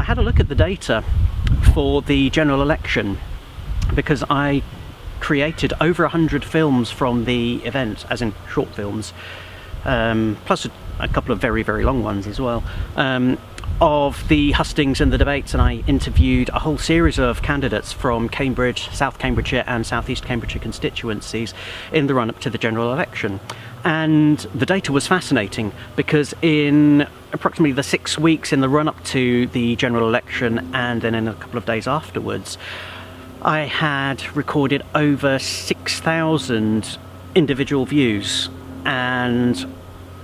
had a look at the data for the general election, because I created over 100 films from the event, as in short films, plus a couple of very, very long ones as well, of the hustings and the debates, and I interviewed a whole series of candidates from Cambridge, South Cambridgeshire and South East Cambridgeshire constituencies in the run-up to the general election. And the data was fascinating, because in approximately the 6 weeks in the run-up to the general election and then in a couple of days afterwards, I had recorded over 6,000 individual views and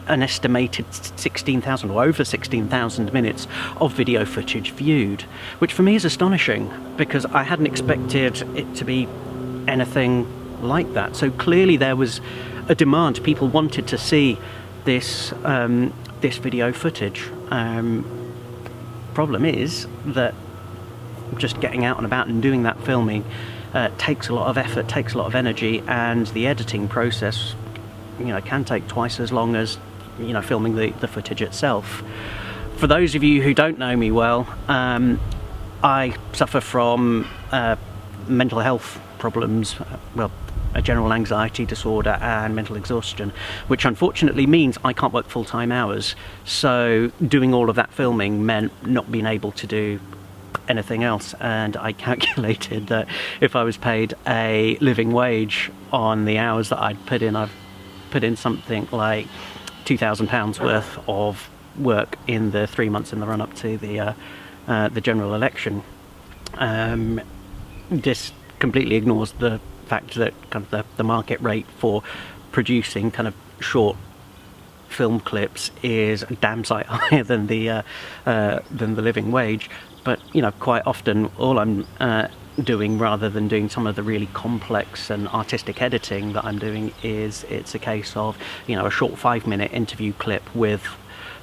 an estimated 16,000 or over 16,000 minutes of video footage viewed, which for me is astonishing, because I hadn't expected it to be anything like that. So clearly there was a demand. People wanted to see this this video footage. Problem is that just getting out and about and doing that filming takes a lot of effort, takes a lot of energy, and the editing process, can take twice as long as filming the footage itself. For those of you who don't know me well, I suffer from mental health problems, a general anxiety disorder and mental exhaustion, which unfortunately means I can't work full-time hours. So doing all of that filming meant not being able to do anything else, and I calculated that if I was paid a living wage on the hours that I've put in something like £2,000 worth of work in the 3 months in the run-up to the general election. This completely ignores the fact that kind of the market rate for producing kind of short film clips is a damn sight higher than the living wage. But quite often all I'm doing, rather than doing some of the really complex and artistic editing that I'm doing, is it's a case of a short 5-minute interview clip with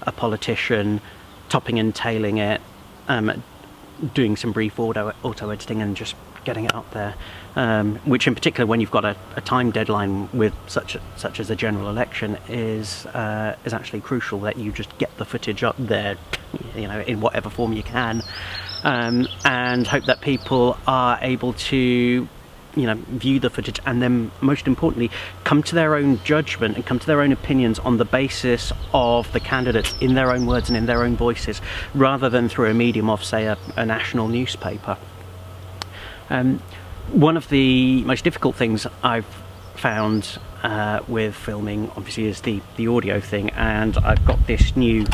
a politician, topping and tailing it, doing some brief auto editing and just getting it up there, which in particular, when you've got a time deadline with such as a general election, is actually crucial, that you just get the footage up there in whatever form you can, and hope that people are able to view the footage, and then most importantly come to their own judgment and come to their own opinions on the basis of the candidates in their own words and in their own voices, rather than through a medium of, say, a national newspaper. One of the most difficult things I've found with filming, obviously, is the audio thing, and I've got this new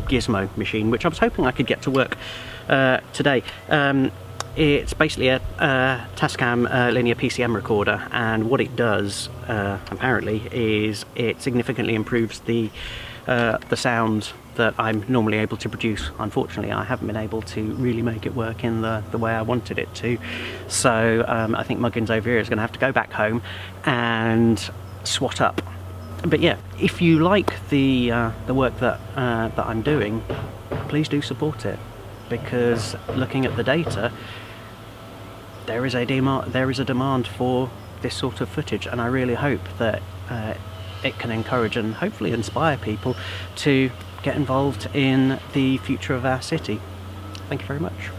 Gizmo machine, which I was hoping I could get to work today. It's basically a Tascam linear PCM recorder, and what it does apparently is it significantly improves the sound that I'm normally able to produce. Unfortunately, I haven't been able to really make it work in the way I wanted it to, so I think Muggins over here is going to have to go back home and swat up. But yeah, if you like the work that I'm doing, please do support it, because looking at the data, there is a demand for this sort of footage, and I really hope that it can encourage and hopefully inspire people to get involved in the future of our city. Thank you very much.